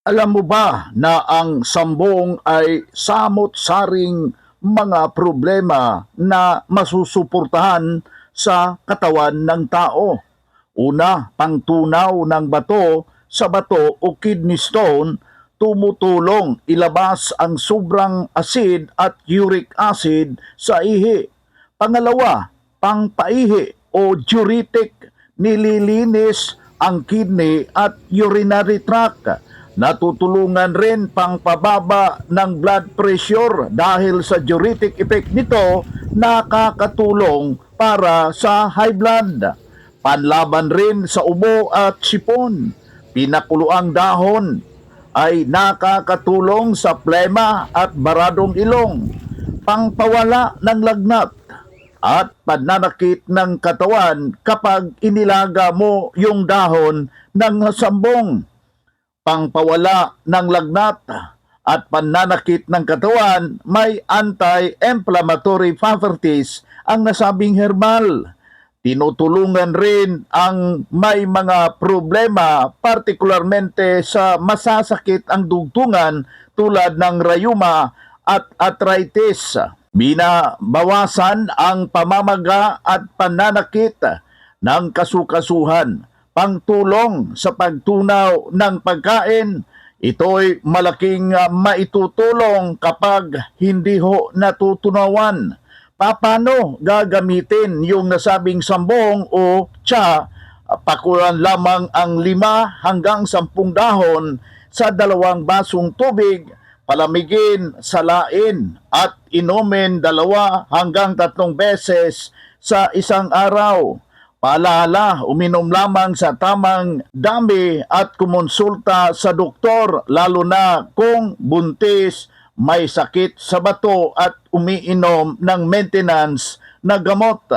Alam mo ba na ang sambong ay samot-saring mga problema na masusuportahan sa katawan ng tao? Una, pangtunaw ng bato sa bato o kidney stone, tumutulong ilabas ang sobrang acid at uric acid sa ihi. Pangalawa, pangpaihi o diuretic, nililinis ang kidney at urinary tract. Natutulungan rin pang pababa ng blood pressure dahil sa diuretic effect nito, nakakatulong para sa high blood. Panlaban rin sa ubo at sipon. Pinakuluang dahon ay nakakatulong sa plema at baradong ilong, pangpawala ng lagnat at pananakit ng katawan kapag inilaga mo yung dahon ng sambong. Pangpawala ng lagnat at pananakit ng katawan, may anti-inflammatory properties ang nasabing herbal. Tinutulungan rin ang may mga problema, partikularmente sa masasakit ang dugtungan tulad ng rayuma at arthritis. Binabawasan ang pamamaga at pananakit ng kasukasuhan, pangtulong sa pagtunaw ng pagkain. Ito'y malaking maitutulong kapag hindi ho natutunawan. Paano gagamitin yung nasabing sambong o tsa? Pakulan lamang ang 5 hanggang 10 dahon sa 2 basong tubig, palamigin, salain at inumin 2 hanggang 3 beses sa isang araw. Paalala, uminom lamang sa tamang dami at kumonsulta sa doktor, lalo na kung buntis, may sakit sa bato at umiinom ng maintenance na gamot.